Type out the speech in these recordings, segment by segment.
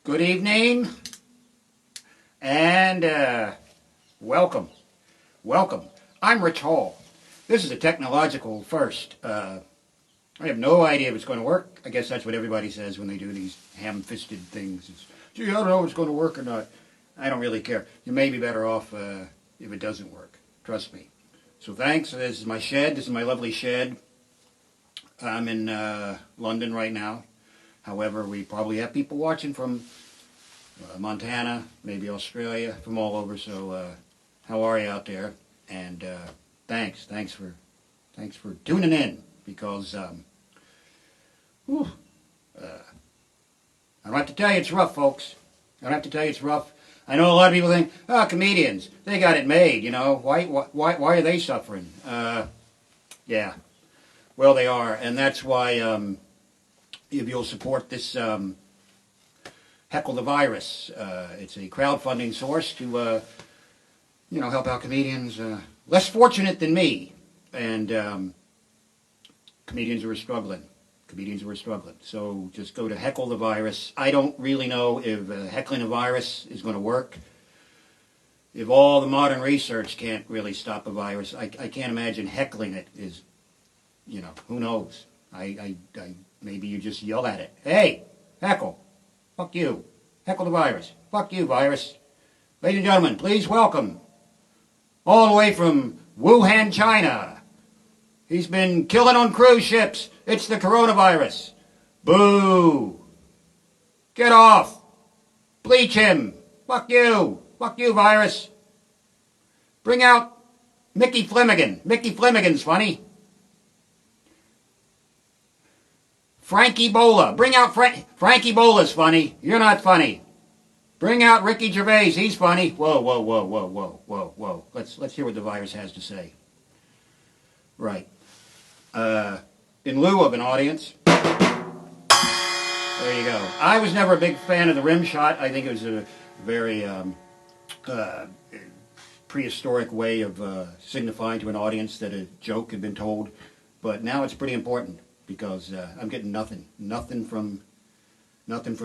Good evening, and welcome. I'm Rich Hall. This is a technological first. I have no idea if it's going to work. I guess that's what everybody says when they do these ham-fisted things. It's, gee, I don't know if it's going to work or not. I don't really care. You may be better off if it doesn't work. Trust me. So thanks. This is my shed. This is my lovely shed. I'm in London right now. However, we probably have people watching from Montana, maybe Australia, from all over. So, how are you out there? And thanks for tuning in, because I don't have to tell you it's rough, folks. I don't have to tell you it's rough. I know a lot of people think, oh, comedians, they got it made, you know. Why are they suffering? Yeah. Well, they are, and that's why. If you'll support this Heckle the Virus. It's a crowdfunding source to, help out comedians less fortunate than me. And comedians who are struggling. So just go to Heckle the Virus. I don't really know if heckling a virus is going to work. If all the modern research can't really stop a virus, I can't imagine heckling it is, who knows. Maybe you just yell at it. Hey, heckle. Fuck you. Heckle the virus. Fuck you, virus. Ladies and gentlemen, please welcome, all the way from Wuhan, China. He's been killing on cruise ships. It's the coronavirus. Boo. Get off. Bleach him. Fuck you. Fuck you, virus. Bring out Mickey Flanagan. Mickey Flanagan's funny. Frankie Bola. Bring out Frankie Bola's funny. You're not funny. Bring out Ricky Gervais. He's funny. Whoa. Let's hear what the virus has to say. Right. In lieu of an audience. There you go. I was never a big fan of the rim shot. I think it was a very prehistoric way of signifying to an audience that a joke had been told. But now it's pretty important, because I'm getting nothing from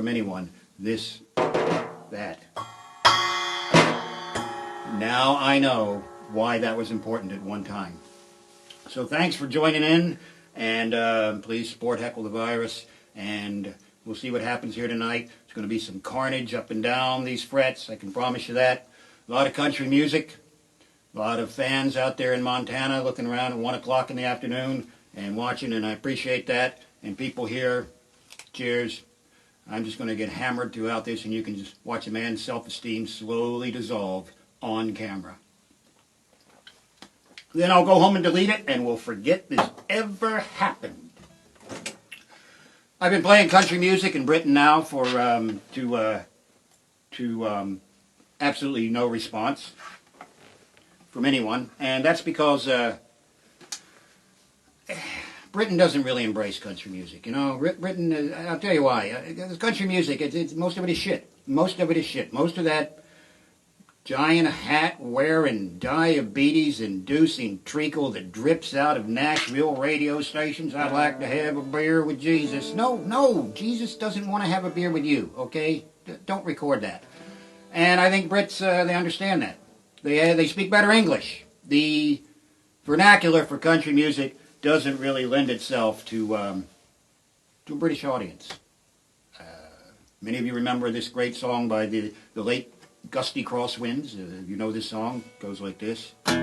anyone. This, that. Now I know why that was important at one time. So thanks for joining in, and please support Heckle the Virus, and we'll see what happens here tonight. There's going to be some carnage up and down these frets, I can promise you that. A lot of country music, a lot of fans out there in Montana looking around at 1 o'clock in the afternoon and watching, and I appreciate that. And people here, cheers. I'm just going to get hammered throughout this, and you can just watch a man's self-esteem slowly dissolve on camera. Then I'll go home and delete it, and we'll forget this ever happened. I've been playing country music in Britain now for absolutely no response from anyone, and that's because Britain doesn't really embrace country music, Britain, I'll tell you why. Country music, it's most of it is shit. Most of that giant hat-wearing, diabetes-inducing treacle that drips out of Nashville radio stations. I'd like to have a beer with Jesus. No, Jesus doesn't want to have a beer with you, okay? Don't record that. And I think Brits, they understand that. They speak better English. The vernacular for country music doesn't really lend itself to a British audience. Many of you remember this great song by the late Gusty Crosswinds. You know this song? It goes like this. I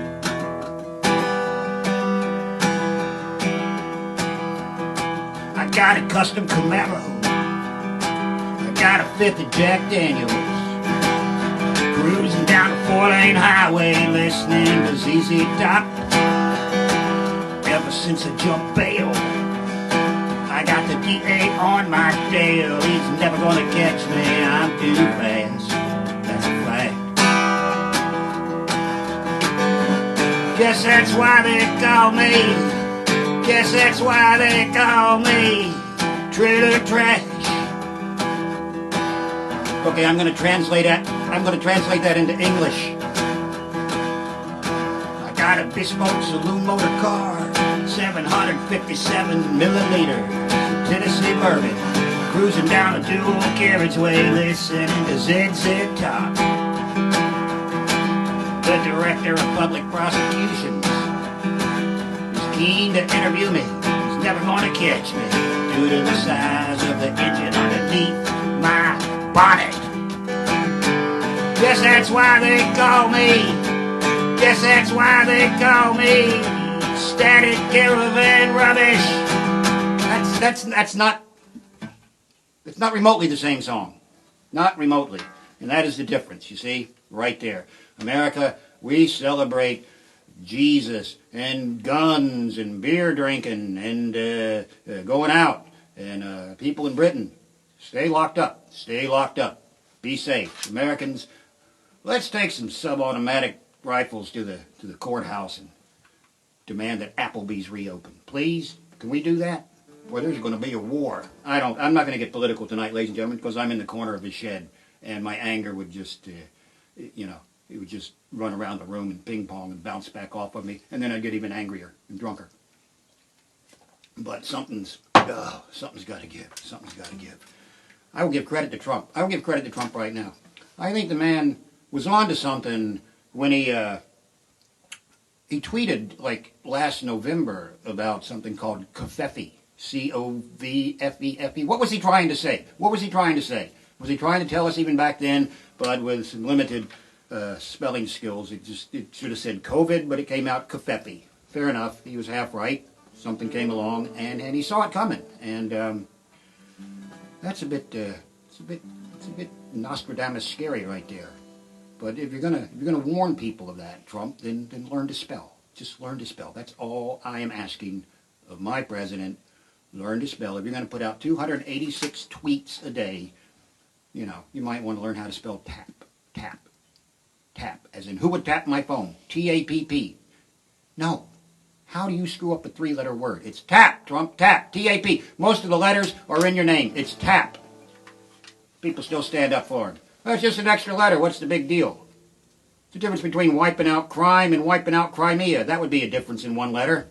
got a custom Camaro. I got a fifth of Jack Daniels. Cruising down a 4-lane highway, listening to ZZ Top. Ever since I jumped bail, I got the DA on my tail. He's never gonna catch me, I'm too fast. That's a fact. Guess that's why they call me Trailer Trash. Okay, I'm gonna translate that into English. I got a bespoke saloon motor car, 757 milliliter Tennessee bourbon, cruising down a dual carriageway, listening to ZZ Top. The director of public prosecutions is keen to interview me. He's never gonna catch me due to the size of the engine underneath my bonnet. Yes, that's why they call me. Yes, that's why they call me Static Caravan Rubbish. That's not remotely the same song. Not remotely. And that is the difference, you see, right there. America, we celebrate Jesus and guns and beer drinking and going out. And people in Britain, stay locked up. Stay locked up. Be safe. Americans, let's take some sub-automatic rifles to the courthouse and demand that Applebee's reopen. Please? Can we do that? Boy, there's going to be a war. I'm not going to get political tonight, ladies and gentlemen, because I'm in the corner of the shed, and my anger would just, it would just run around the room and ping pong and bounce back off of me, and then I'd get even angrier and drunker. But something's got to give. Something's got to give. I will give credit to Trump. I will give credit to Trump right now. I think the man was on to something when he tweeted like last November about something called Covfefe. C-O-V-F-E-F-E. What was he trying to say? What was he trying to say? Was he trying to tell us even back then, but with some limited spelling skills, it should have said COVID, but it came out Covfefe. Fair enough. He was half right. Something came along, and he saw it coming. And that's a bit Nostradamus scary right there. But if you're gonna warn people of that, Trump, then learn to spell. Just learn to spell. That's all I am asking of my president. Learn to spell. If you're going to put out 286 tweets a day, you might want to learn how to spell tap. Tap. Tap. As in, who would tap my phone? T-A-P-P. No. How do you screw up a three-letter word? It's tap, Trump, tap, T-A-P. Most of the letters are in your name. It's tap. People still stand up for him. Well, it's just an extra letter. What's the big deal? It's the difference between wiping out crime and wiping out Crimea. That would be a difference in one letter.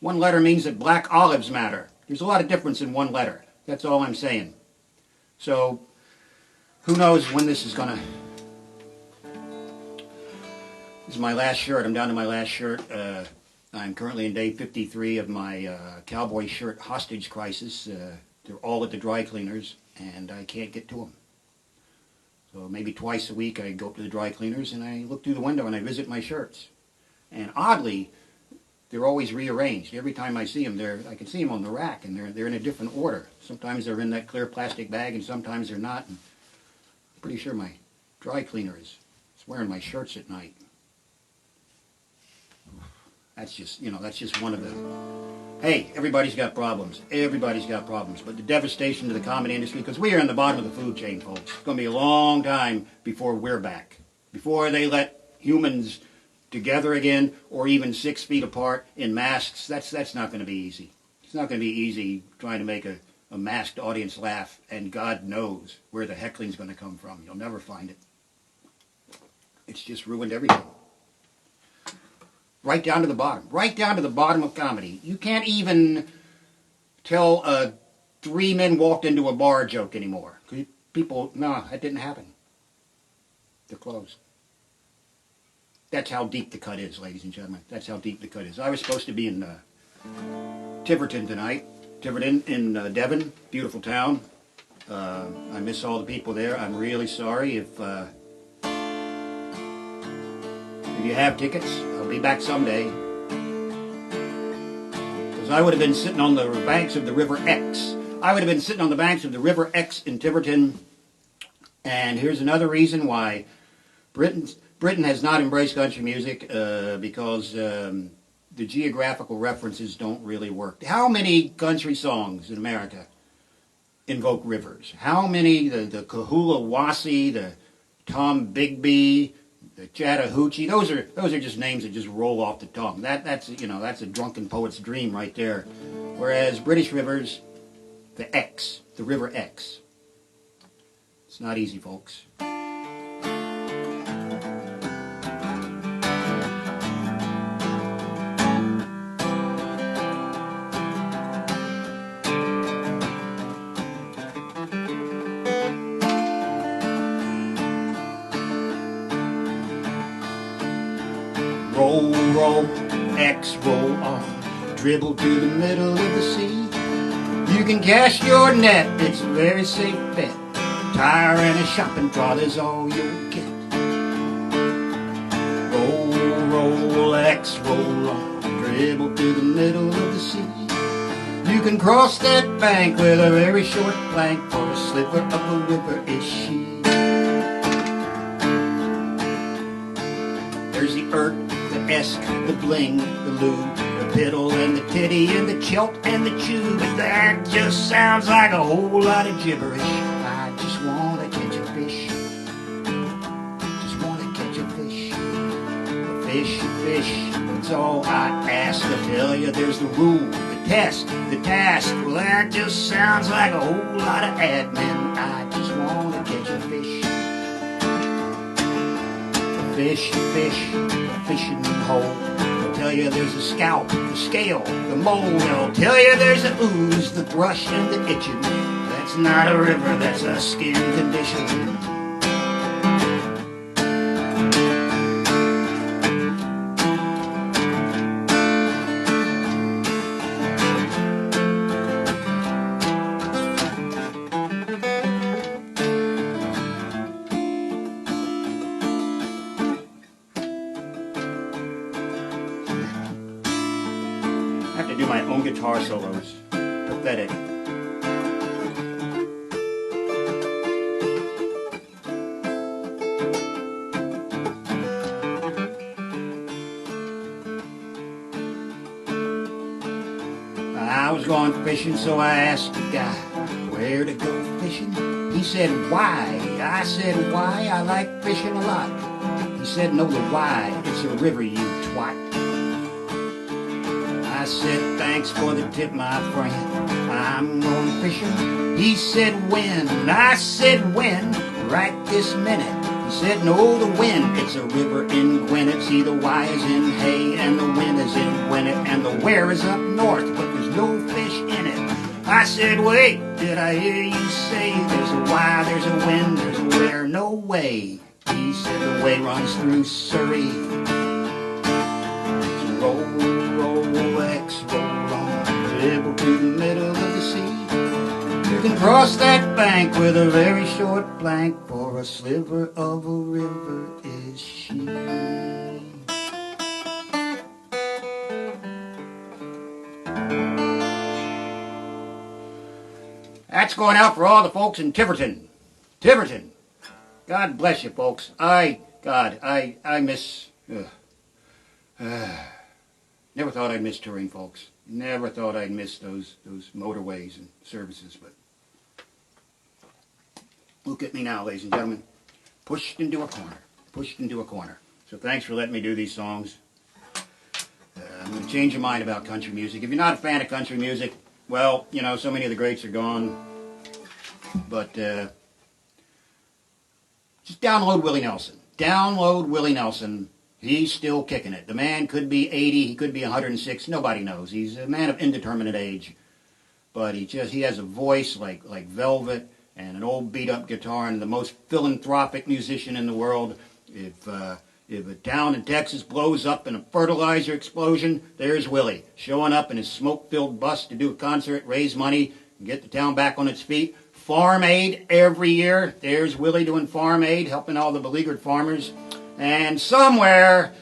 One letter means that black olives matter. There's a lot of difference in one letter. That's all I'm saying. So, who knows when this is going to... This is my last shirt. I'm down to my last shirt. I'm currently in day 53 of my cowboy shirt hostage crisis. They're all at the dry cleaners, and I can't get to them. So maybe twice a week I go up to the dry cleaners, and I look through the window and I visit my shirts. And oddly, they're always rearranged. Every time I see them, I can see them on the rack, and they're in a different order. Sometimes they're in that clear plastic bag, and sometimes they're not. And I'm pretty sure my dry cleaner is wearing my shirts at night. That's just one of the... Hey, everybody's got problems. Everybody's got problems. But the devastation to the comedy industry, because we are in the bottom of the food chain, folks. It's going to be a long time before we're back. Before they let humans together again, or even 6 feet apart in masks. That's not going to be easy. It's not going to be easy trying to make a masked audience laugh, and God knows where the heckling's going to come from. You'll never find it. It's just ruined everything. Right down to the bottom. Right down to the bottom of comedy. You can't even tell a 3 men walked into a bar joke anymore. People, no, that didn't happen. They're closed. That's how deep the cut is, ladies and gentlemen. That's how deep the cut is. I was supposed to be in Tiverton tonight. Tiverton in Devon, beautiful town. I miss all the people there. I'm really sorry if you have tickets. I'll be back someday. Because I would have been sitting on the banks of the River Exe. I would have been sitting on the banks of the River Exe in Tiverton. And here's another reason why Britain has not embraced country music, because the geographical references don't really work. How many country songs in America invoke rivers? How many, the Cohula-Wassee, the Tom Bigby, the Chattahoochee, those are just names that just roll off the tongue. That's a drunken poet's dream right there. Whereas British rivers, the Exe, the River Exe. It's not easy, folks. Roll, roll, X, roll on, dribble to the middle of the sea. You can cast your net, it's a very safe bet. A tire and a shopping trolley is all you'll get. Roll, roll, X, roll on, dribble to the middle of the sea. You can cross that bank with a very short plank, for a sliver of a river is she. There's the the esk, the bling, the loo, the piddle and the titty and the chelt and the chew. But that just sounds like a whole lot of gibberish. I just want to catch a fish. Just want to catch a fish. A fish, a fish, that's all I ask. I'll tell you there's the rule, the test, the task. Well, that just sounds like a whole lot of admin. I just want to catch a fish. Fish, fish, fishing hole. They'll tell you there's a scalp, the scale, the mole. They'll tell you there's a ooze, the thrush, and the itching. That's not a river, that's a skin condition. I have to do my own guitar solos. Pathetic. I was going fishing, so I asked the guy where to go fishing. He said, why? I said, why? I like fishing a lot. He said, no, the why. It's a river, you twat. I said, thanks for the tip, my friend. I'm going fishing. He said, when? I said, when? Right this minute. He said, no, the when. It's a river in Gwinnett. See, the Y is in hay, and the when is in Gwinnett, and the where is up north, but there's no fish in it. I said, wait, did I hear you say there's a Y, there's a when, there's a where? No way. He said, the way runs through Surrey. Roll, roll, X, roll on, dribble to the middle of the sea. You can cross that bank with a very short plank, for a sliver of a river is she. That's going out for all the folks in Tiverton. Tiverton. God bless you, folks. I miss... Never thought I'd miss touring, folks. Never thought I'd miss those motorways and services, but look at me now, ladies and gentlemen. Pushed into a corner. Pushed into a corner. So thanks for letting me do these songs. I'm going to change your mind about country music. If you're not a fan of country music, well, you know, so many of the greats are gone. But just download Willie Nelson. Download Willie Nelson. He's still kicking it. The man could be 80, he could be 106, nobody knows. He's a man of indeterminate age. But he has a voice like velvet and an old beat-up guitar, and the most philanthropic musician in the world. If a town in Texas blows up in a fertilizer explosion, there's Willie, showing up in his smoke-filled bus to do a concert, raise money, and get the town back on its feet. Farm aid every year. There's Willie doing farm aid, helping all the beleaguered farmers. And somewhere,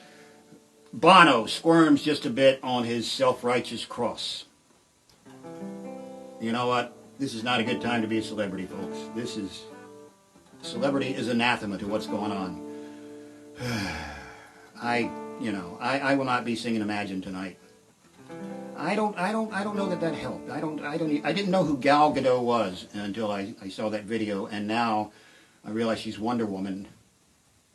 Bono squirms just a bit on his self-righteous cross. You know what? This is not a good time to be a celebrity, folks. Celebrity is anathema to what's going on. I will not be singing Imagine tonight. I don't know that helped. I didn't know who Gal Gadot was until I saw that video, and now I realize she's Wonder Woman.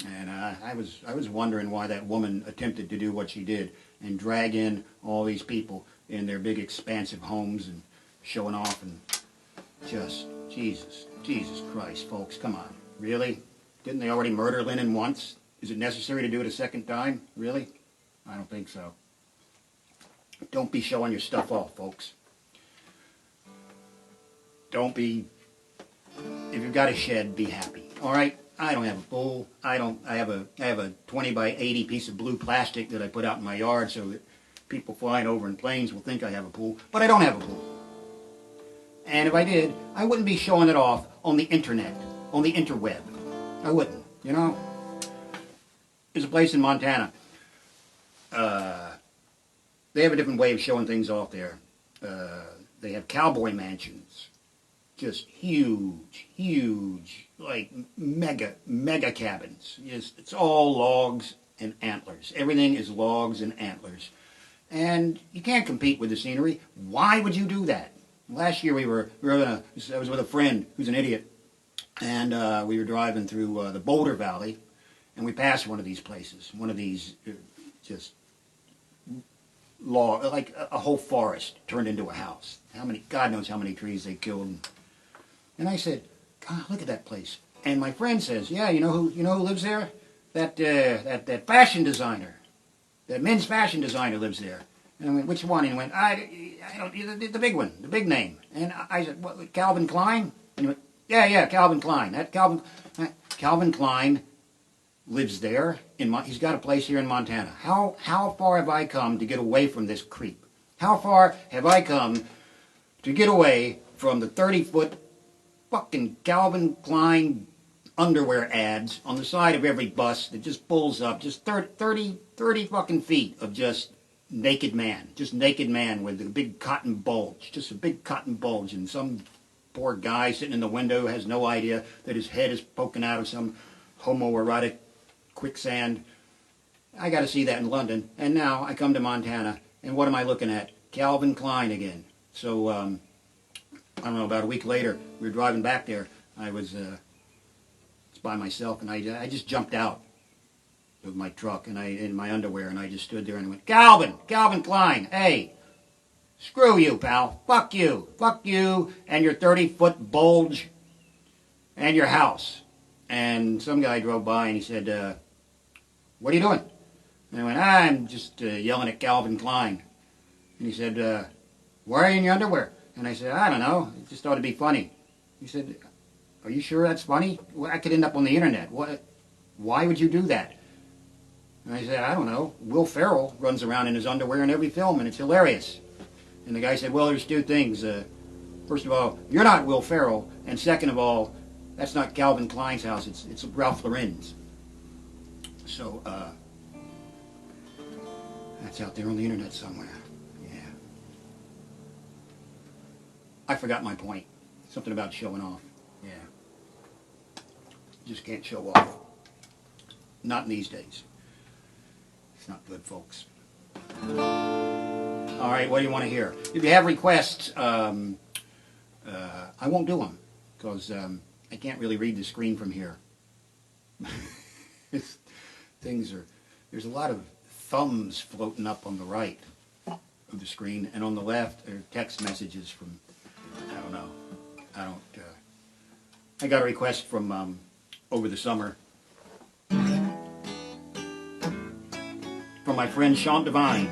And I was wondering why that woman attempted to do what she did and drag in all these people in their big expansive homes and showing off, and just Jesus Christ, folks, come on, really? Didn't they already murder Lennon once? Is it necessary to do it a second time? Really? I don't think so. Don't be showing your stuff off, folks. Don't be, if you've got a shed, be happy. All right? I don't have a pool. I have a 20 by 80 piece of blue plastic that I put out in my yard so that people flying over in planes will think I have a pool. But I don't have a pool. And if I did, I wouldn't be showing it off on the internet, on the interweb. I wouldn't, you know. There's a place in Montana. They have a different way of showing things off there. They have cowboy mansions. Just huge, like mega cabins. It's all logs and antlers. Everything is logs and antlers. And you can't compete with the scenery. Why would you do that? Last year I was with a friend who's an idiot, and we were driving through the Boulder Valley, and we passed one of these places, one of these just like a whole forest turned into a house. God knows how many trees they killed. And I said, God, look at that place. And my friend says, yeah, you know who lives there? That fashion designer, that men's fashion designer lives there. And I went, which one? And he went, I don't, the big one, the big name. And I said, what, Calvin Klein? And he went, yeah, Calvin Klein. Calvin Klein lives there. He's got a place here in Montana. How far have I come to get away from this creep? How far have I come to get away from the 30-foot fucking Calvin Klein underwear ads on the side of every bus that just pulls up, just 30 fucking feet of just naked man with a big cotton bulge, just a big cotton bulge, and some poor guy sitting in the window has no idea that his head is poking out of some homoerotic quicksand. I got to see that in London, and now I come to Montana, and what am I looking at? Calvin Klein again. So, I don't know, about a week later, we were driving back there. I was by myself, and I just jumped out of my truck and in my underwear, and I just stood there and went, Calvin Klein, hey, screw you, pal, fuck you and your 30-foot bulge and your house. And some guy drove by and he said, what are you doing? And I went, I'm just yelling at Calvin Klein. And he said, why are you in your underwear? And I said, I don't know, I just thought it'd be funny. He said, are you sure that's funny? Well, I could end up on the internet. Why would you do that? And I said, I don't know. Will Ferrell runs around in his underwear in every film, and it's hilarious. And the guy said, well, there's two things. First of all, you're not Will Ferrell, and second of all, that's not Calvin Klein's house. It's Ralph Lauren's. So, that's out there on the internet somewhere. Yeah. I forgot my point. Something about showing off. Yeah. You just can't show off. Not in these days. It's not good, folks. All right, what do you want to hear? If you have requests, I won't do them because I can't really read the screen from here. There's a lot of thumbs floating up on the right of the screen, and on the left are text messages from, I don't know. I got a request from over the summer from my friend Sean Devine,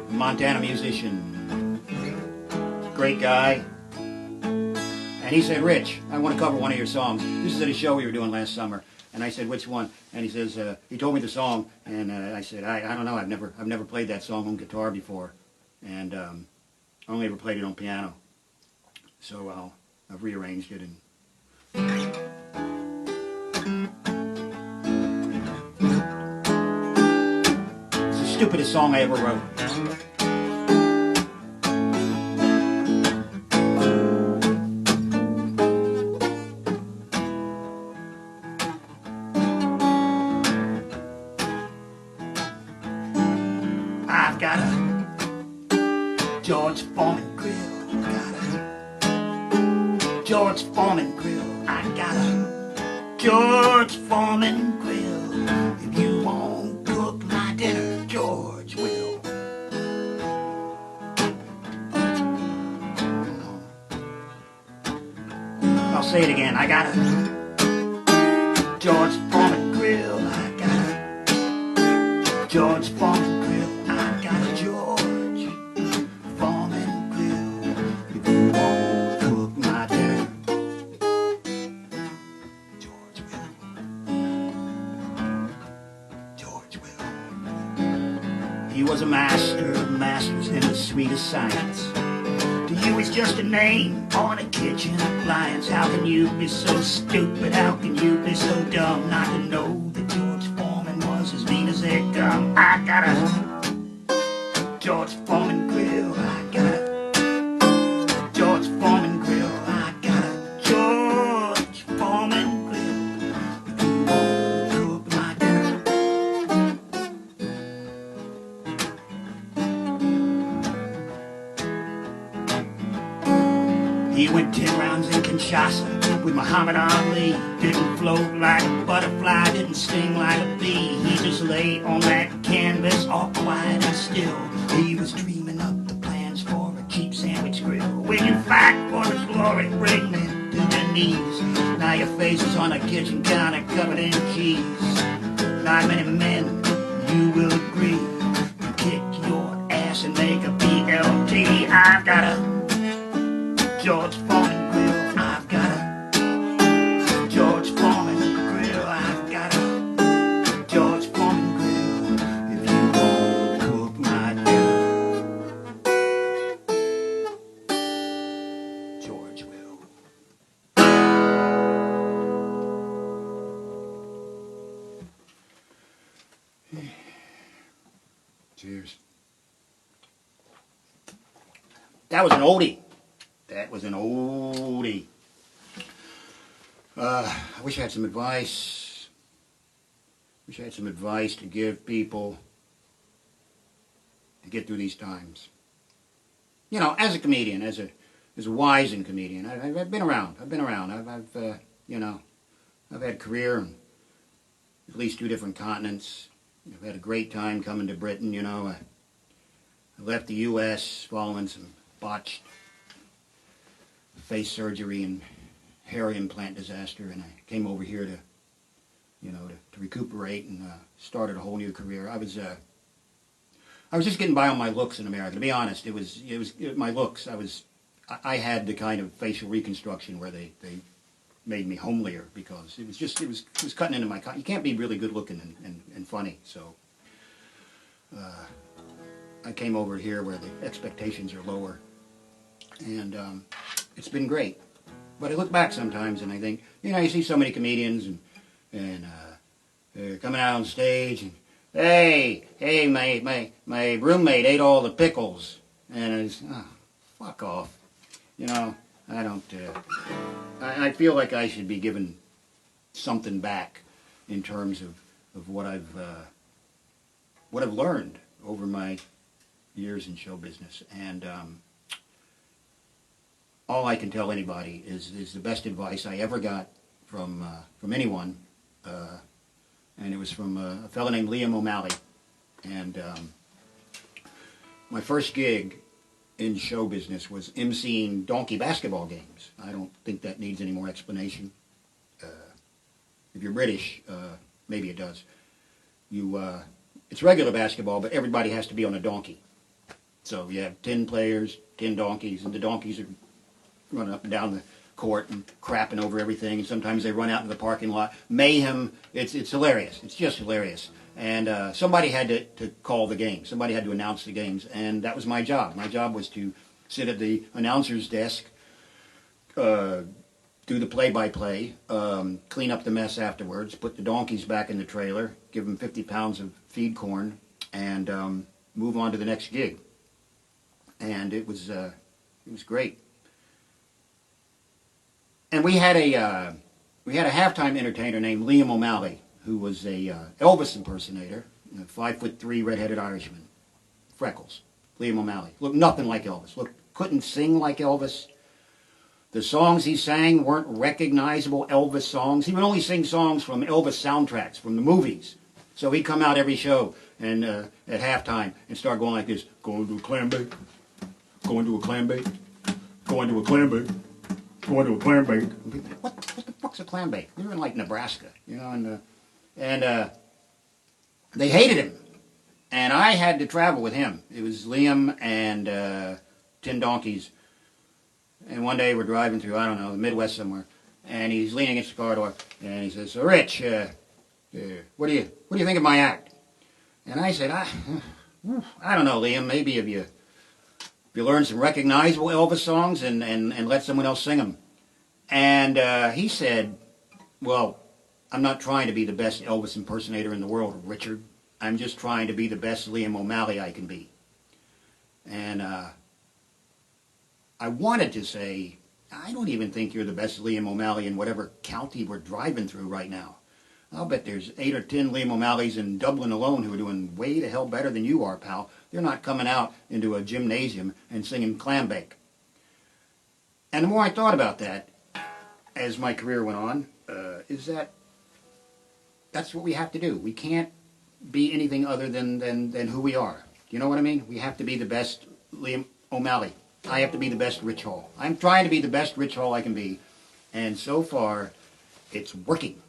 Montana musician, great guy. And he said, Rich, I want to cover one of your songs. This is at a show we were doing last summer. And I said, which one? And he says, he told me the song. And I said, I don't know. I've never played that song on guitar before. And I only ever played it on piano. So I've rearranged it. And it's the stupidest song I ever wrote. I've got a George Foreman grill. Got a George Foreman grill. I got a George Foreman grill. If you won't cook my dinner, George will. I'll say it again. I got a George Foreman grill. I got a George Foreman grill. I got a George Foreman grill. If you won't cook my dinner, George He was a master of masters in the sweetest science. To you he's just a name on a kitchen appliance. How can you be so stupid? How can you be so dumb not to know that George Foreman was as mean as they come? I got a George Foreman grill. I got a George Foreman grill. I got a George Foreman grill. If you won't cook my dinner. He went 10 rounds in Kinshasa with Muhammad Ali. Didn't float like a butterfly, didn't sting like a bee. He just lay on that canvas all quiet and still. He was dreaming up the plans for a cheap sandwich grill. When you fight for the glory, bring me to your knees. Now your face is on a kitchen counter covered in cheese. Not many men, you will agree, can kick your ass and make a BLT. I've got a George Foreman grill. I've got a George Foreman grill. I've got a George Foreman grill. If you won't cook my dinner, George will. Cheers. That was an oldie. That was an oldie. I wish I had some advice. Wish I had some advice to give people to get through these times. You know, as a comedian, as a wizened comedian, I've been around. I've you know, I've had a career in at least 2 different continents. I've had a great time coming to Britain. You know, I left the U.S. following some botched face surgery and hair implant disaster, and I came over here to, you know, to recuperate and started a whole new career. I was just getting by on my looks in America. To be honest, it was my looks. I had the kind of facial reconstruction where they made me homelier because it was cutting into my. You can't be really good looking and funny, so I came over here where the expectations are lower, and it's been great. But I look back sometimes and I think, you know, you see so many comedians and they're coming out on stage and, hey, my roommate ate all the pickles. And it's, oh, fuck off. You know, I don't, I feel like I should be given something back in terms of what I've learned over my years in show business. And all I can tell anybody is the best advice I ever got from anyone, and it was from a fellow named Liam O'Malley. And my first gig in show business was emceeing donkey basketball games. I don't think that needs any more explanation. If you're British, maybe it does. It's regular basketball, but everybody has to be on a donkey. So you have 10 players, 10 donkeys, and the donkeys are running up and down the court and crapping over everything, and sometimes they run out into the parking lot. Mayhem, it's hilarious. It's just hilarious. And somebody had to call the game. Somebody had to announce the games, and that was my job. My job was to sit at the announcer's desk, do the play-by-play, clean up the mess afterwards, put the donkeys back in the trailer, give them 50 pounds of feed corn, and move on to the next gig. And it was great. And we had a halftime entertainer named Liam O'Malley, who was a Elvis impersonator, a 5'3" redheaded Irishman, freckles. Liam O'Malley looked nothing like Elvis. Couldn't sing like Elvis. The songs he sang weren't recognizable Elvis songs. He would only sing songs from Elvis soundtracks from the movies. So he'd come out every show and at halftime and start going like this: going to a clam bake, going to a clam bake, going to a clam bake. Going to a clam bake. What the fuck's a clam bake? We were in like Nebraska, you know, and they hated him, and I had to travel with him. It was Liam and 10 donkeys, and one day we're driving through, I don't know, the Midwest somewhere, and he's leaning against the car door, and he says, "So Rich, what do you think of my act?" And I said, I don't know, Liam. Maybe if you learn some recognizable Elvis songs and let someone else sing them. And he said, well, I'm not trying to be the best Elvis impersonator in the world, Richard. I'm just trying to be the best Liam O'Malley I can be. And I wanted to say, I don't even think you're the best Liam O'Malley in whatever county we're driving through right now. I'll bet there's 8 or 10 Liam O'Malleys in Dublin alone who are doing way to hell better than you are, pal. They're not coming out into a gymnasium and singing clam bake. And the more I thought about that, as my career went on, is that's what we have to do. We can't be anything other than who we are. You know what I mean? We have to be the best Liam O'Malley. I have to be the best Rich Hall. I'm trying to be the best Rich Hall I can be. And so far, it's working.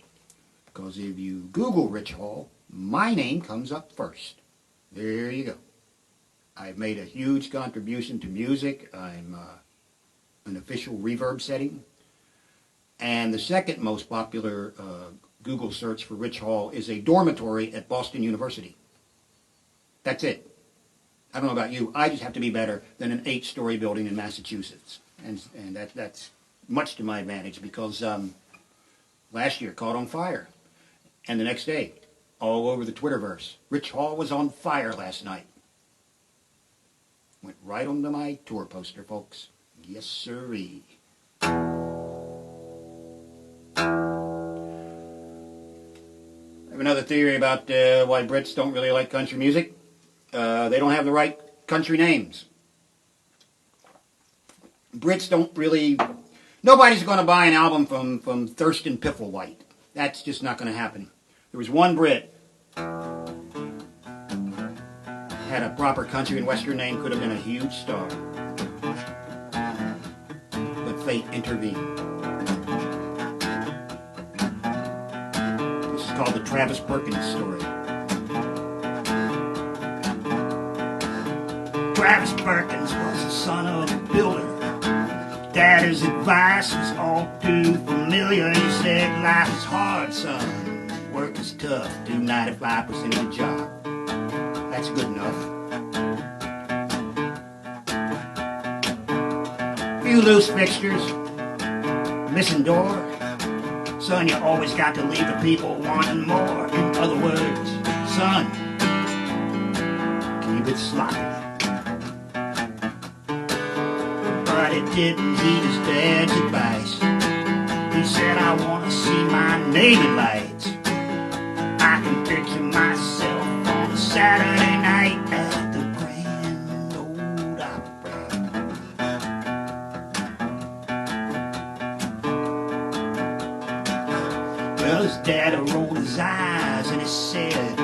Because if you Google Rich Hall, my name comes up first. There you go. I've made a huge contribution to music. I'm an official reverb setting. And the second most popular Google search for Rich Hall is a dormitory at Boston University. That's it. I don't know about you. I just have to be better than an 8-story building in Massachusetts. And that's much to my advantage because last year caught on fire. And the next day, all over the Twitterverse, Rich Hall was on fire last night. Went right onto my tour poster, folks. Yes, sirree. I have another theory about why Brits don't really like country music. They don't have the right country names. Brits don't really... Nobody's going to buy an album from Thurston Pifflewhite. That's just not going to happen. There was one Brit had a proper country and western name, could have been a huge star. But fate intervened. This is called the Travis Perkins story. Travis Perkins was the son of a builder. Daddy's advice was all too familiar. He said, life is hard, son. Work is tough. Do 95% of the job. That's good enough. Few loose fixtures. Missing door. Son, you always got to leave the people wanting more. In other words, son, keep it sloppy. But it didn't heed his dad's advice. He said, I want to see my name in lights. I can picture myself on a Saturday night at the Grand Ole Opry. Well, his dad rolled his eyes and he said,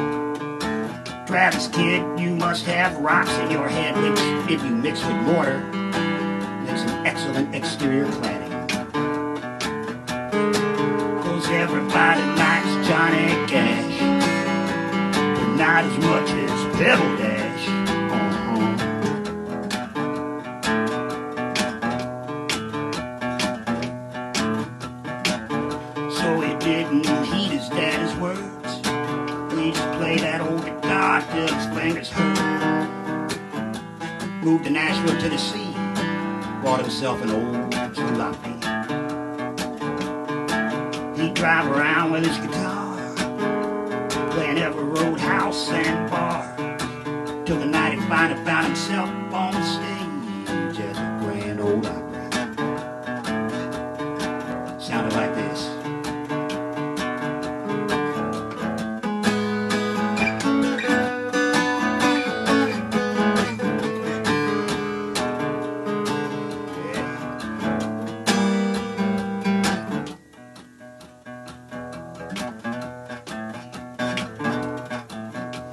Travis, kid, you must have rocks in your head, which, if you mix with mortar, makes an excellent exterior cladding. Cause everybody likes Johnny Cash, but not as much as Pebble Dash. So he didn't heed his daddy's words. He just played that old guitar till his fingers hurt. Moved to Nashville, Tennessee. Bought himself an old jalopy. He'd drive around with his guitar, playing every roadhouse and bar, till the night he finally found himself on the stage at the Grand Ole Opry. Sounded like this.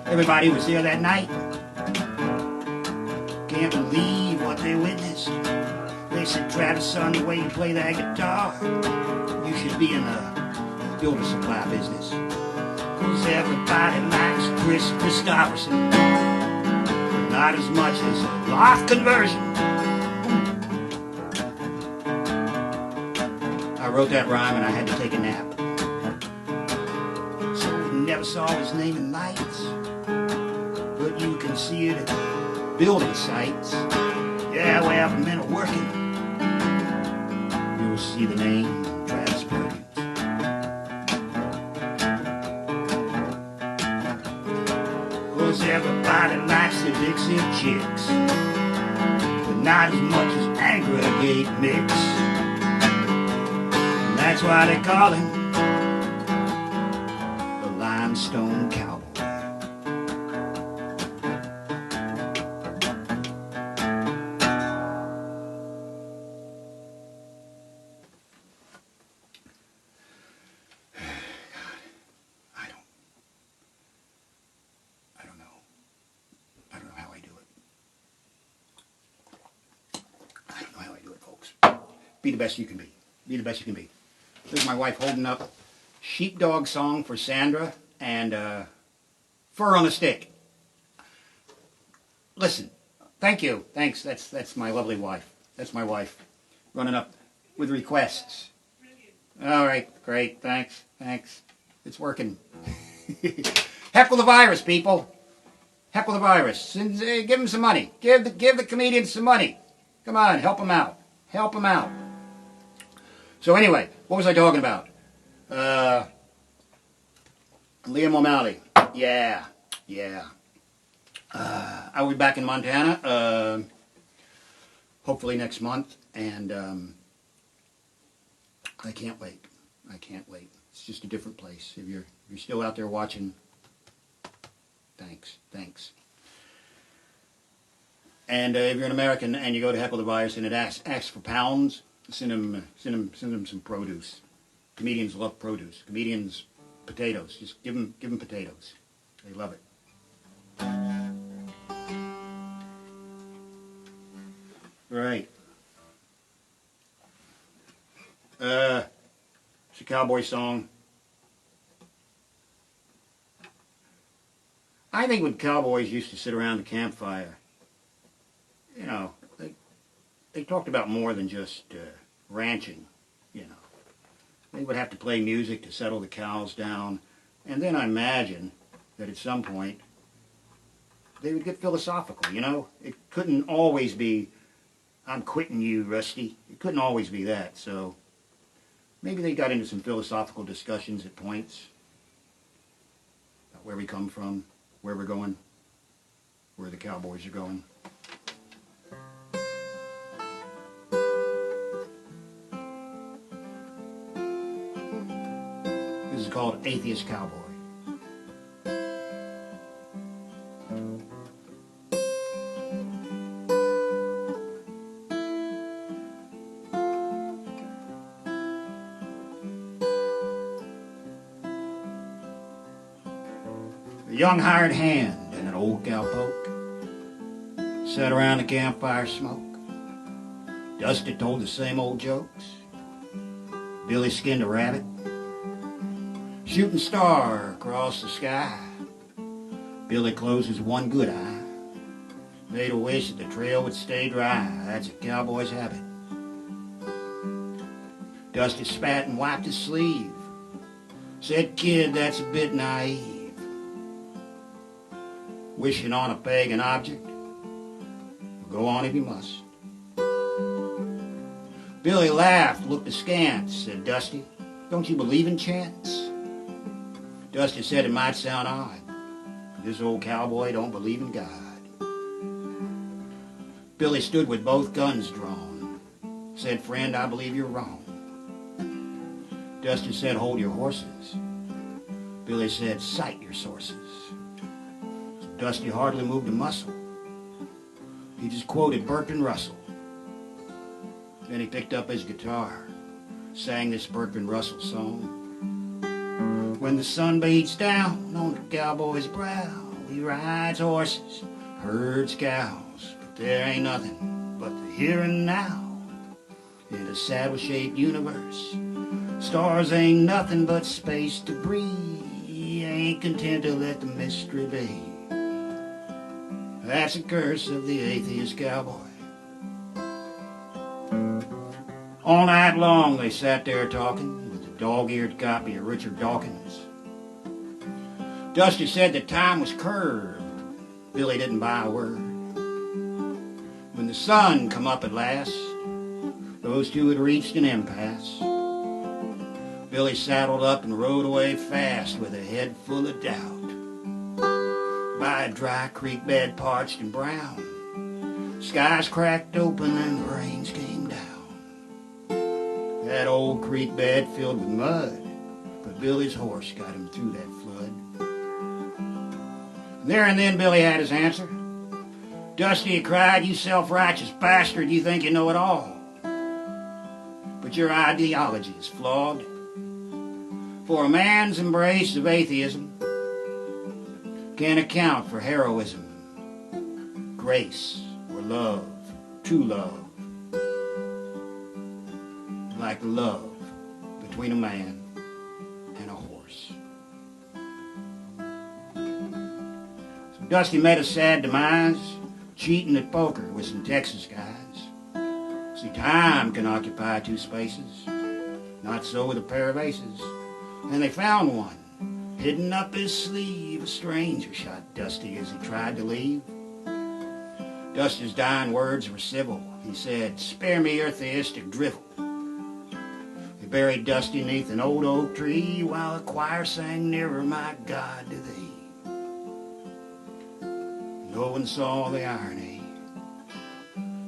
Everybody was there that night. Can't believe what they witnessed. They said, Travis, son, the way you play that guitar, you should be in the builder supply business. Cause everybody likes Chris Christopherson, not as much as a loft conversion. I wrote that rhyme and I had to take a nap. So we never saw his name in lights. but you can see it at building sites. Yeah, where the men are working. You'll see the name Travis Perkins. 'Cause everybody likes the Dixie Chicks, but not as much as aggregate mix. And that's why they call him the Limestone Cowboy. Be the best you can be. Be the best you can be. This is my wife holding up Sheepdog Song for Sandra and Fur on a Stick. Listen, thank you. Thanks. That's my lovely wife. That's my wife running up with requests. All right, great. Thanks. It's working. Heckle the virus, people. Heckle the virus. And, give him some money. Give the comedians some money. Come on, help them out. Help them out. So anyway, what was I talking about? Liam O'Malley. Yeah. I'll be back in Montana, hopefully next month, and I can't wait. It's just a different place. If you're still out there watching, thanks. And if you're an American and you go to Heckle the Virus and it asks for pounds, send them some produce. Comedians love produce. Comedians, potatoes. Just give them potatoes. They love it. Right. It's a cowboy song. I think when cowboys used to sit around the campfire, you know, they talked about more than just ranching, you know. They would have to play music to settle the cows down, and then I imagine that at some point they would get philosophical, you know. It couldn't always be, I'm quitting you, Rusty. It couldn't always be that, so maybe they got into some philosophical discussions at points about where we come from, where we're going, where the cowboys are going. This is called Atheist Cowboy. A young hired hand and an old cowpoke sat around the campfire smoke. Dusty told the same old jokes. Billy skinned a rabbit. Shooting star across the sky. Billy closed his one good eye. Made a wish that the trail would stay dry. That's a cowboy's habit. Dusty spat and wiped his sleeve. Said, kid, that's a bit naive. Wishing on a pagan object. Go on if you must. Billy laughed, looked askance, said, Dusty, don't you believe in chance? Dusty said it might sound odd, but this old cowboy don't believe in God. Billy stood with both guns drawn, said, friend, I believe you're wrong. Dusty said, hold your horses. Billy said, cite your sources. So Dusty hardly moved a muscle. He just quoted Bertrand Russell. Then he picked up his guitar, sang this Bertrand Russell song. When the sun beats down on the cowboy's brow, he rides horses, herds cows, but there ain't nothing but the here and now. In a saddle-shaped universe, stars ain't nothing but space debris. He ain't content to let the mystery be. That's the curse of the atheist cowboy. All night long they sat there talking with a dog-eared copy of Richard Dawkins. Dusty said the time was curved, Billy didn't buy a word. When the sun come up at last, those two had reached an impasse. Billy saddled up and rode away fast with a head full of doubt. By a dry creek bed parched and brown, skies cracked open and the rains came down. That old creek bed filled with mud, but Billy's horse got him through that flood. And there and then Billy had his answer. Dusty, he cried, you self-righteous bastard, you think you know it all. But your ideology is flawed. For a man's embrace of atheism can't account for heroism, grace, or love, true love. Like love between a man and a horse. So Dusty met a sad demise, cheating at poker with some Texas guys. See, time can occupy two spaces, not so with a pair of aces. And they found one, hidden up his sleeve. A stranger shot Dusty as he tried to leave. Dusty's dying words were civil. He said, spare me your theistic drivel. They buried Dusty neath an old oak tree while the choir sang nearer, my God, to thee. No one saw the irony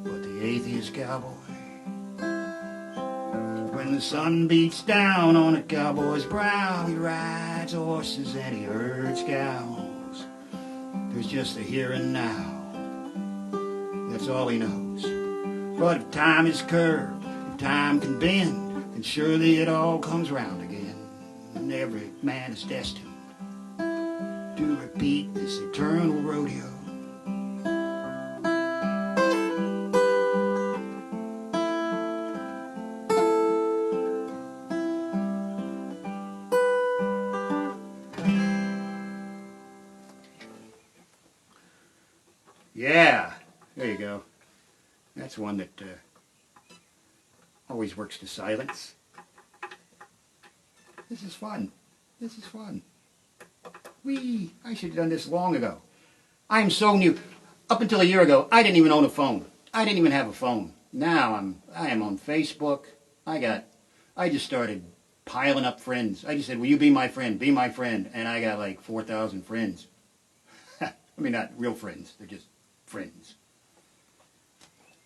but the atheist cowboy. When the sun beats down on a cowboy's brow, he rides horses and he herds cows. There's just the here and now. That's all he knows. But if time is curved, if time can bend, then surely it all comes round again. And every man is destined to repeat this eternal rodeo. Yeah, there you go. That's one that always works to silence. This is fun. This is fun. Whee! I should have done this long ago. I am so new. Up until a year ago, I didn't even own a phone. I didn't even have a phone. Now I am on Facebook. I just started piling up friends. I just said, will you be my friend? Be my friend. And I got like 4,000 friends. I mean, not real friends. They're just friends.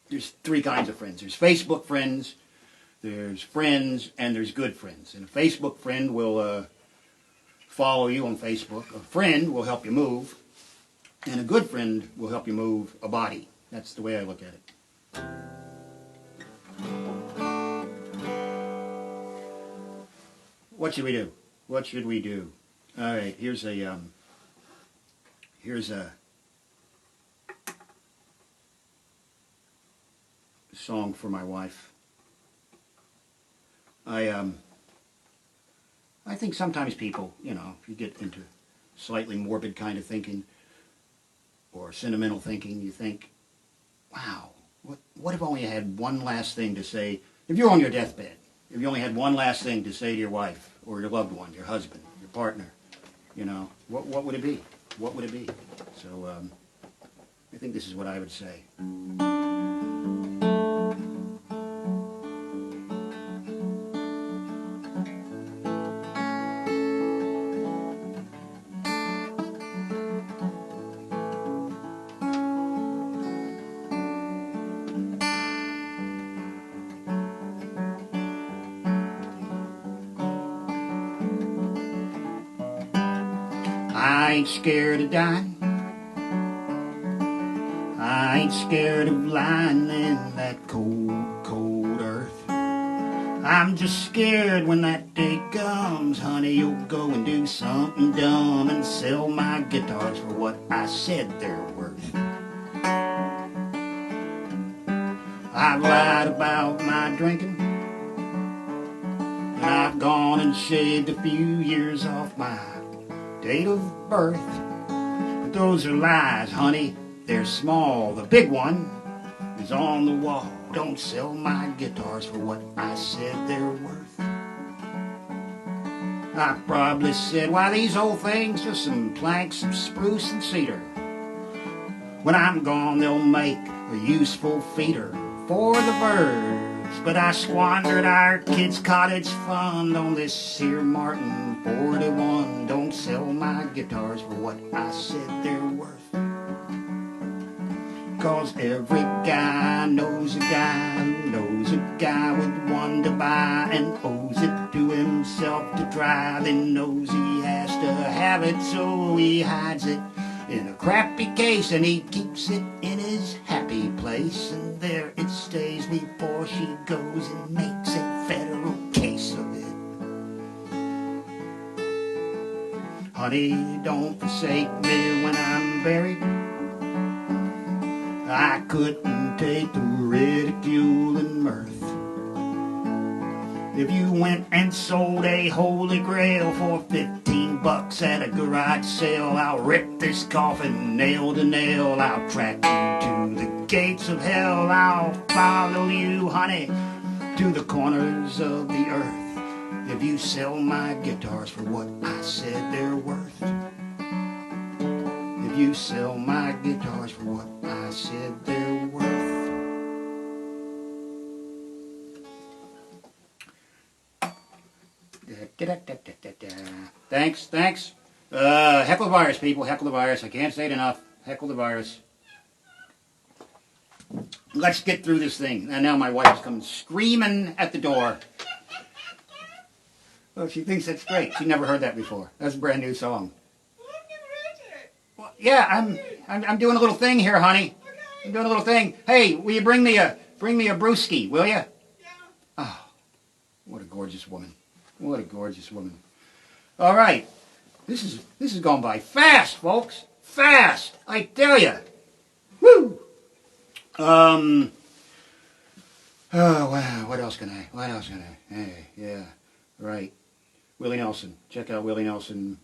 There's three kinds of friends. There's Facebook friends, there's friends, and there's good friends. And a Facebook friend will follow you on Facebook. A friend will help you move. And a good friend will help you move a body. That's the way I look at it. What should we do? What should we do? All right, here's a song for my wife. I think sometimes people, you know, if you get into slightly morbid kind of thinking or sentimental thinking, you think, wow, what if only I had one last thing to say? If you're on your deathbed, if you only had one last thing to say to your wife or your loved one, your husband, your partner, you know, what would it be? What would it be? So I think this is what I would say. I ain't scared of dying. I ain't scared of lying in that cold, cold earth. I'm just scared when that day comes, honey, you'll go and do something dumb and sell my guitars for what I said they're worth. I've lied about my drinking, and I've gone and shaved a few years off my date of birth. But those are lies, honey, they're small. The big one is on the wall. Don't sell my guitars for what I said they're worth. I probably said, why, these old things, just some planks of spruce and cedar. When I'm gone, they'll make a useful feeder for the birds. But I squandered our kids' cottage fund on this here Martin 41. Don't sell my guitars for what I said they're worth. 'Cause every guy knows a guy who knows a guy with one to buy and owes it to himself to try, then knows he has to have it, so he hides it in a crappy case and he keeps it in his happy place, and there it stays before she goes and makes a federal case of it. Honey, don't forsake me when I'm buried. I couldn't take the ridicule and mirth. If you went and sold a holy grail for $15 at a garage sale, I'll rip this coffin nail to nail. I'll track you to the gates of hell. I'll follow you, honey, to the corners of the earth. If you sell my guitars for what I said they're worth. If you sell my guitars for what I said they're worth. Thanks. Heckle the virus, people. Heckle the virus. I can't say it enough. Heckle the virus. Let's get through this thing. And now my wife's coming screaming at the door. Oh, she thinks that's great. She never heard that before. That's a brand new song. Well, yeah, I'm doing a little thing here, honey. I'm doing a little thing. Hey, will you bring me a brewski, will you? Yeah. Oh, what a gorgeous woman. What a gorgeous woman. All right. This is going by fast, folks. Fast. I tell you. Woo. Oh, wow. What else can I? Hey, yeah. Right. Willie Nelson. Check out Willie Nelson.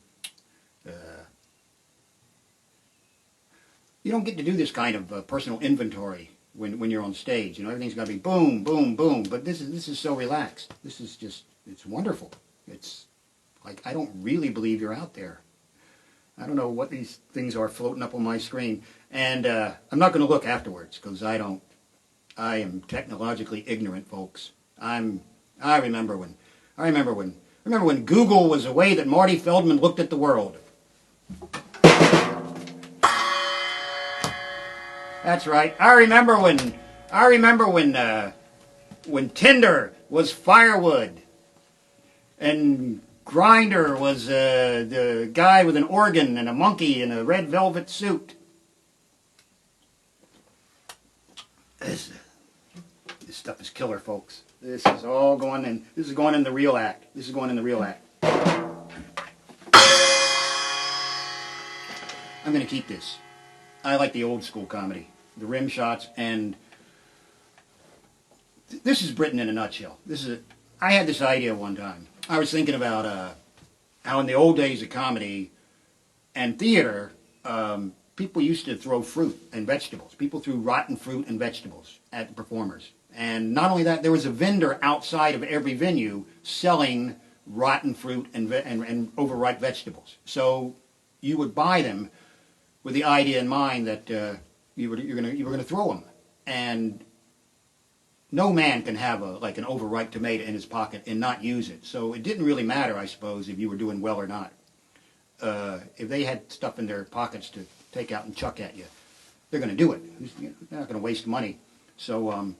You don't get to do this kind of personal inventory when you're on stage. You know, everything's got to be boom, boom, boom. But this is so relaxed. This is just, it's wonderful. It's like, I don't really believe you're out there. I don't know what these things are floating up on my screen. And I'm not going to look afterwards because I am technologically ignorant, folks. I remember when Google was a way that Marty Feldman looked at the world. That's right. I remember when Tinder was firewood and Grindr was the guy with an organ and a monkey in a red velvet suit. This stuff is killer, folks. This is all going in. This is going in the real act. I'm going to keep this. I like the old school comedy, the rim shots, and this is Britain in a nutshell. I had this idea one time. I was thinking about how in the old days of comedy and theater, people used to throw fruit and vegetables. People threw rotten fruit and vegetables at the performers. And not only that, there was a vendor outside of every venue selling rotten fruit and overripe vegetables. So you would buy them with the idea in mind that you were going to throw them. And no man can have an overripe tomato in his pocket and not use it. So it didn't really matter, I suppose, if you were doing well or not. If they had stuff in their pockets to take out and chuck at you, they're going to do it. They're not going to waste money. So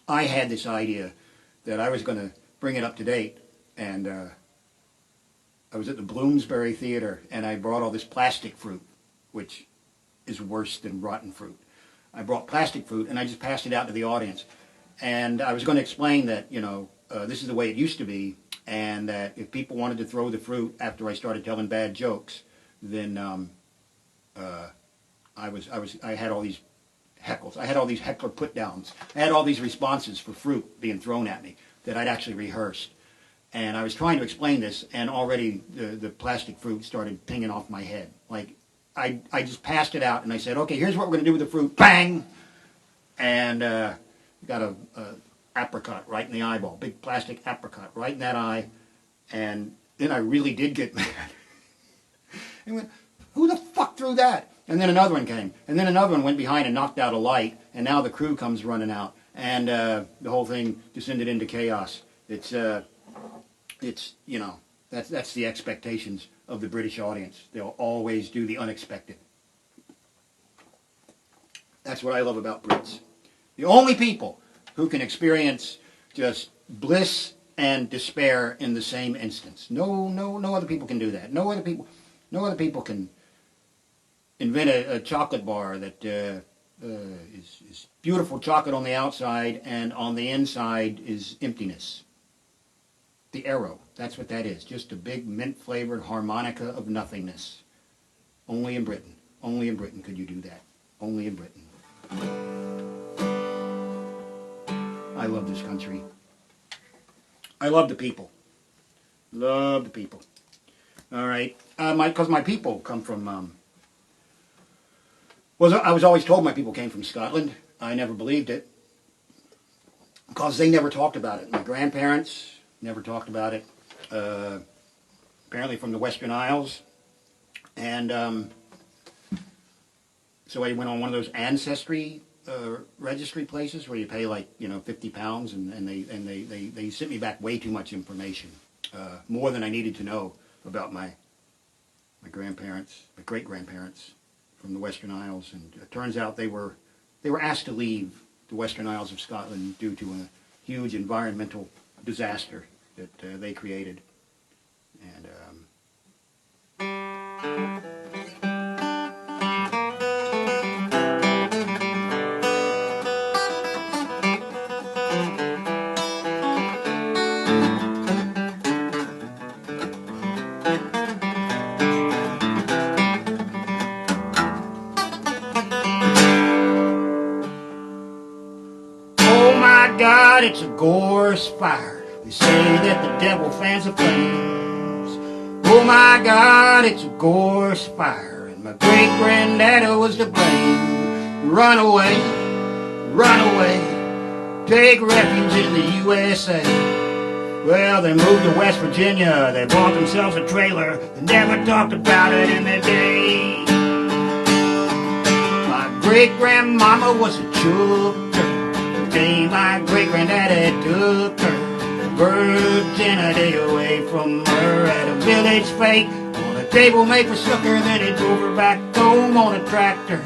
I had this idea that I was going to bring it up to date, and I was at the Bloomsbury Theater, and I brought all this plastic fruit, which is worse than rotten fruit. I brought plastic fruit, and I just passed it out to the audience. And I was going to explain that, this is the way it used to be, and that if people wanted to throw the fruit after I started telling bad jokes, then I had all these heckles. I had all these heckler put-downs. I had all these responses for fruit being thrown at me that I'd actually rehearsed. And I was trying to explain this, and already the plastic fruit started pinging off my head. Like, I just passed it out, and I said, okay, here's what we're going to do with the fruit. Bang! And got a apricot right in the eyeball, big plastic apricot right in that eye. And then I really did get mad. And went, who the fuck threw that? And then another one came. And then another one went behind and knocked out a light. And now the crew comes running out. And the whole thing descended into chaos. It's you know, that's the expectations of the British audience. They'll always do the unexpected. That's what I love about Brits. The only people who can experience just bliss and despair in the same instance. No other people can do that. No other people can invent a chocolate bar that is beautiful chocolate on the outside and on the inside is emptiness. The arrow, that's what that is. Just a big mint-flavored harmonica of nothingness. Only in Britain. Only in Britain could you do that. Only in Britain. I love this country. I love the people. Love the people. All right. Because my people come from... I was always told my people came from Scotland. I never believed it. Because they never talked about it. My grandparents never talked about it. Apparently from the Western Isles. And so I went on one of those Ancestry registry places where you pay like, you know, £50 and they sent me back way too much information. More than I needed to know about my grandparents, my great-grandparents from the Western Isles. And it turns out they were asked to leave the Western Isles of Scotland due to a huge environmental disaster that they created. And God, it's a gorse fire. They say that the devil fans the flames. Oh my God, it's a gorse fire, and my great-granddaddy was to blame. Run away, take refuge in the USA. Well, they moved to West Virginia, they bought themselves a trailer, they never talked about it in their day. My great-grandmama was a chooker. My great-granddaddy took her virginity away from her at a village fete on a table made for sucker. Then he drove her back home on a tractor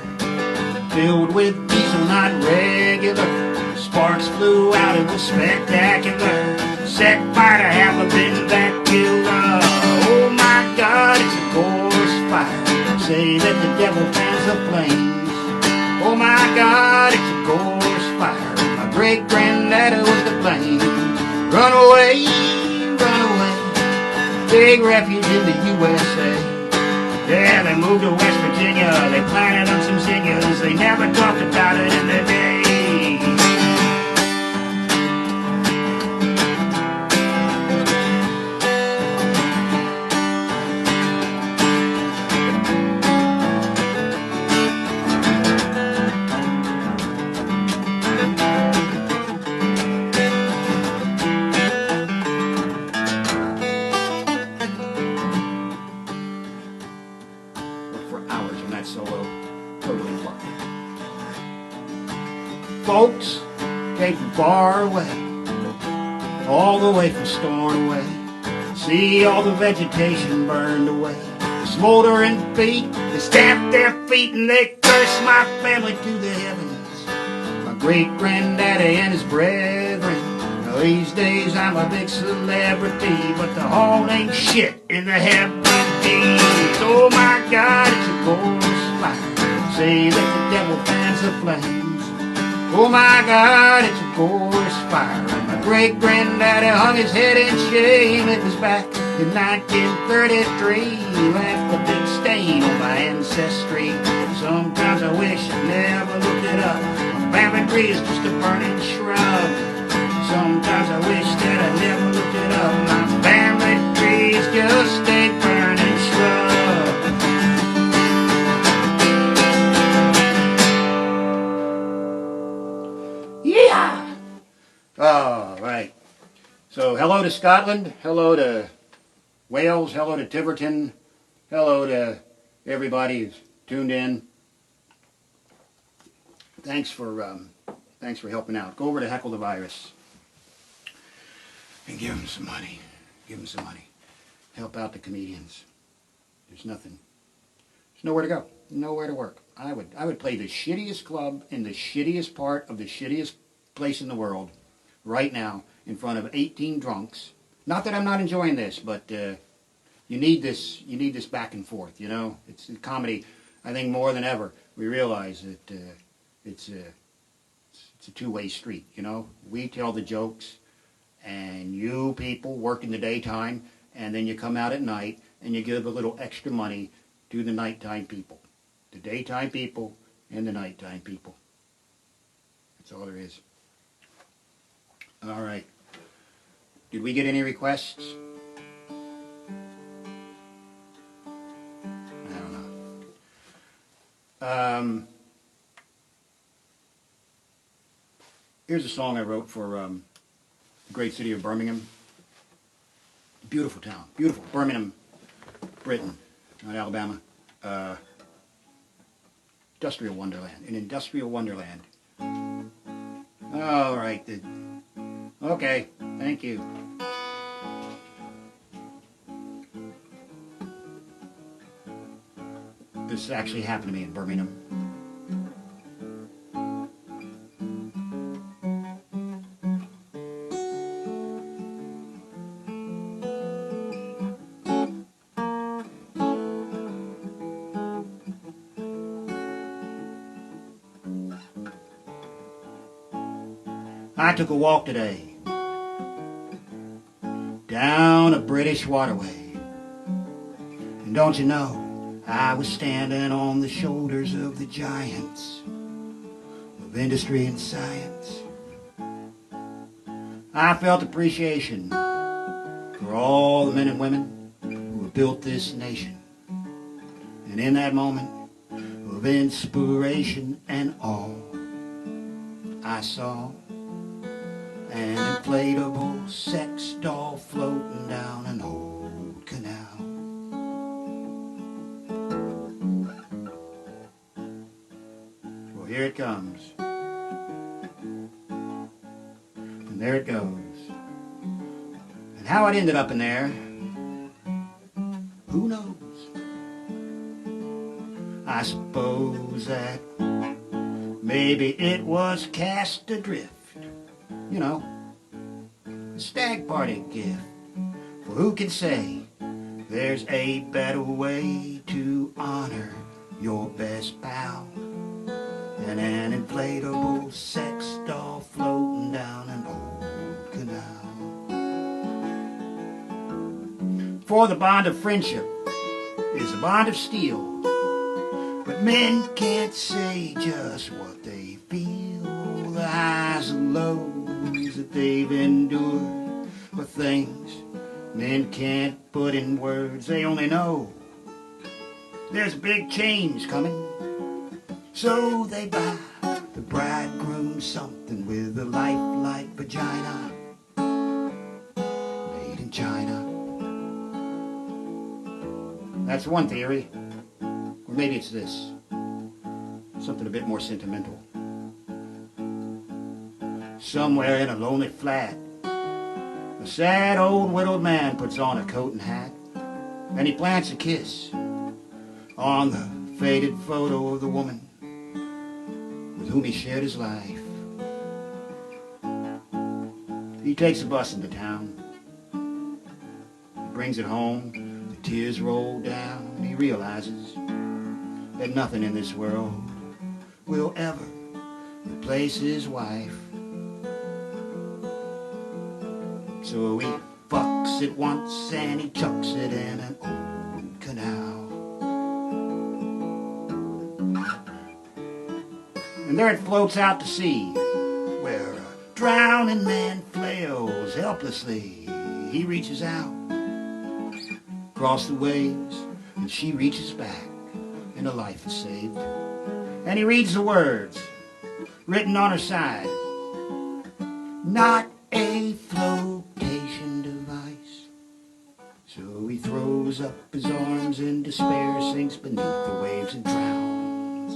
filled with diesel, not regular. Sparks flew out, it was spectacular. Set fire to half a bin bacula. Oh my God, it's a gorse fire. Say that the devil fans the flames. Oh my God, it's a gorse fire. Great-granddaddy was to blame. Run away, take refuge in the USA. Yeah, they moved to West Virginia, they planted on some zinnias, they never talked about it in their day. Folks came from far away, all the way from Stornoway. See all the vegetation burned away. The smoldering feet, they stamped their feet and they cursed my family to the heavens. My great-granddaddy and his brethren. Now these days I'm a big celebrity, but the hall ain't shit in the heavens. Oh my God, it's a gorse fire. Say that the devil fans the flames. Oh my God, it's a gorse fire. And my great-granddaddy hung his head in shame. It was back in 1933. Left a big stain on my ancestry. Sometimes I wish I never looked it up. My family tree is just a burning shrub. Sometimes I wish that I never looked it up. My family tree is just a burning shrub. Yeah! All right. So hello to Scotland, hello to Wales, hello to Tiverton, hello to everybody who's tuned in. thanks for helping out. Go over to Heckle the Virus and give them some money. Give them some money. Help out the comedians. There's nothing. There's nowhere to go. Nowhere to work. I would play the shittiest club in the shittiest part of the shittiest place in the world right now in front of 18 drunks. Not that I'm not enjoying this, but you need this back and forth, you know? It's comedy. I think more than ever we realize that it's a two-way street, you know? We tell the jokes and you people work in the daytime and then you come out at night and you give a little extra money to the nighttime people. The daytime people and the nighttime people. That's all there is. All right. Did we get any requests? I don't know. Here's a song I wrote for the great city of Birmingham. Beautiful town. Beautiful. Birmingham, Britain, not Alabama. Industrial wonderland. An industrial wonderland. All right. Okay. Thank you. This actually happened to me in Birmingham. I took a walk today down a British waterway, and don't you know, I was standing on the shoulders of the giants of industry and science. I felt appreciation for all the men and women who have built this nation, and in that moment of inspiration and awe, I saw an inflatable sex doll floating down an old canal. Well, here it comes. And there it goes. And how it ended up in there, who knows? I suppose that maybe it was cast adrift. You know, a stag party gift. For who can say there's a better way to honor your best pal than an inflatable sex doll floating down an old canal? For the bond of friendship is a bond of steel, but men can't say just what they feel. The highs and lows that they've endured were things men can't put in words. They only know there's a big change coming, so they buy the bridegroom something with a lifelike vagina made in China. That's one theory. Or maybe it's this, something a bit more sentimental. Somewhere in a lonely flat, a sad old widowed man puts on a coat and hat, and he plants a kiss on the faded photo of the woman with whom he shared his life. He takes a bus into town, he brings it home, the tears roll down, and he realizes that nothing in this world will ever replace his wife. So he fucks it once and he chucks it in an old canal. And there it floats out to sea, where a drowning man flails helplessly. He reaches out across the waves, and she reaches back, and a life is saved. And he reads the words written on her side: not a flotation device. So he throws up his arms in despair, sinks beneath the waves and drowns.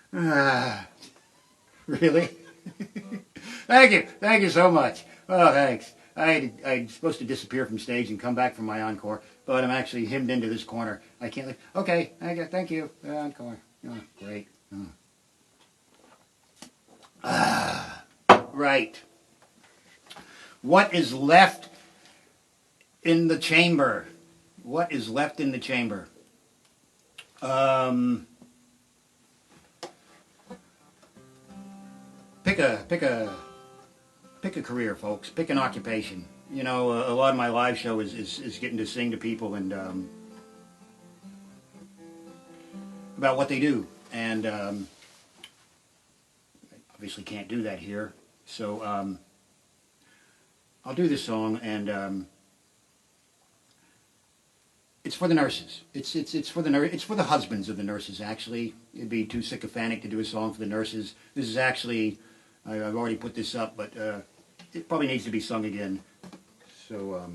Really? Thank you so much. Oh, thanks. I'm supposed to disappear from stage and come back from my encore, but I'm actually hemmed into this corner. I can't leave. Okay, thank you. Encore. Oh, great. Oh. Right. What is left in the chamber? What is left in the chamber? Pick a career, folks. Pick an occupation. You know, a lot of my live show is getting to sing to people and about what they do, and obviously can't do that here. So I'll do this song, and it's for the nurses. It's for the husbands of the nurses. Actually, it'd be too sycophantic to do a song for the nurses. This is actually, I've already put this up, but it probably needs to be sung again. So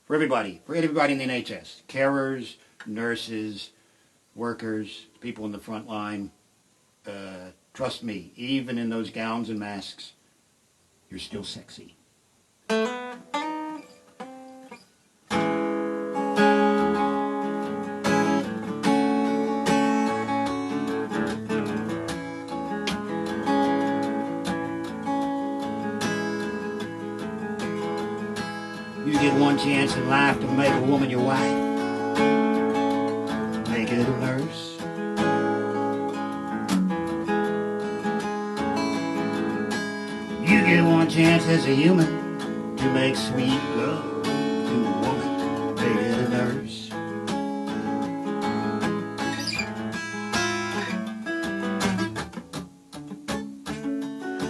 for everybody in the NHS, carers, nurses, workers, people in the front line, trust me, even in those gowns and masks, you're still sexy. You get one chance in life to make a woman your wife. Make it a nurse. You get one chance as a human to make sweet love to a woman. Make it a nurse.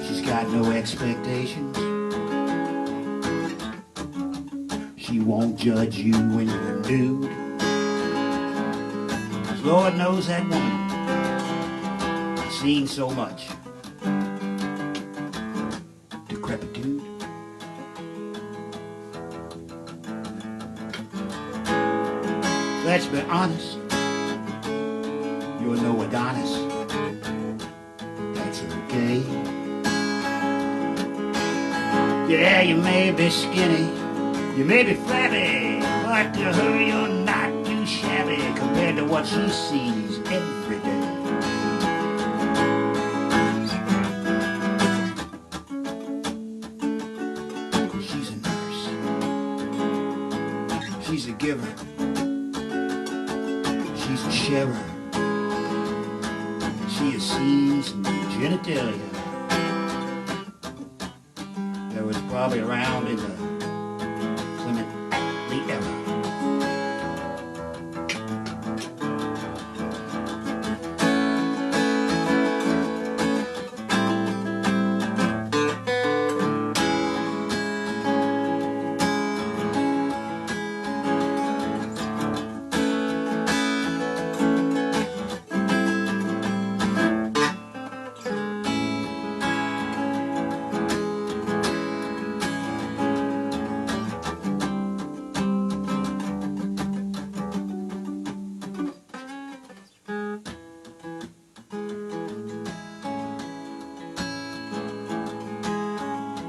She's got no expectations. She won't judge you when you're nude. 'Cause Lord knows that woman has seen so much decrepitude. Let's be honest, you're no Adonis. That's okay. Yeah, you may be skinny, you may be flabby, but to her you're not too shabby compared to what she sees every day. She's a nurse. She's a giver. She's a sharer. She has seen some genitalia that was probably around in the era.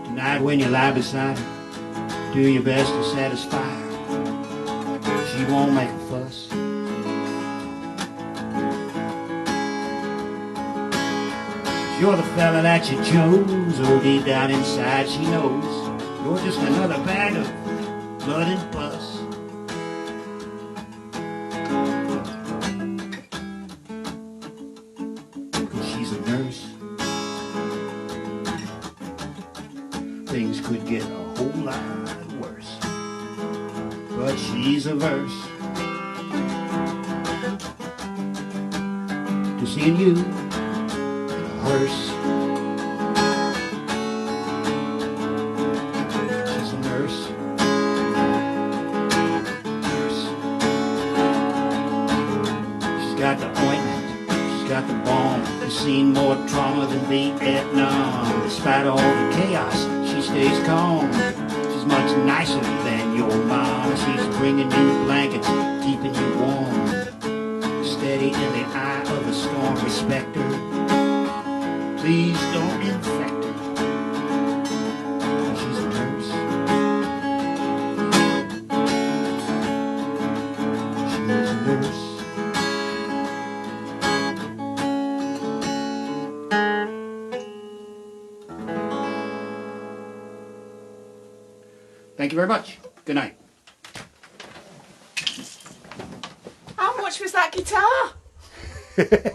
Tonight when you lie beside her, do your best to satisfy her. She won't make a fuss. You're the fella that you chose, oh deep down inside she knows you're just another bag of blood and pus. She's a nurse. Things could get a whole lot worse, but she's averse to seeing you in a hearse. She's a nurse. She's got the ointment, she's got the balm. She's seen more trauma than Vietnam. Despite all the chaos, she stays calm. She's much nicer than your mom. She's bringing you blankets, keeping you warm. steady in the eye of the storm. Respect her. Please don't infect her. She's a nurse. She's a nurse. Thank you very much. Good night. How much was that guitar?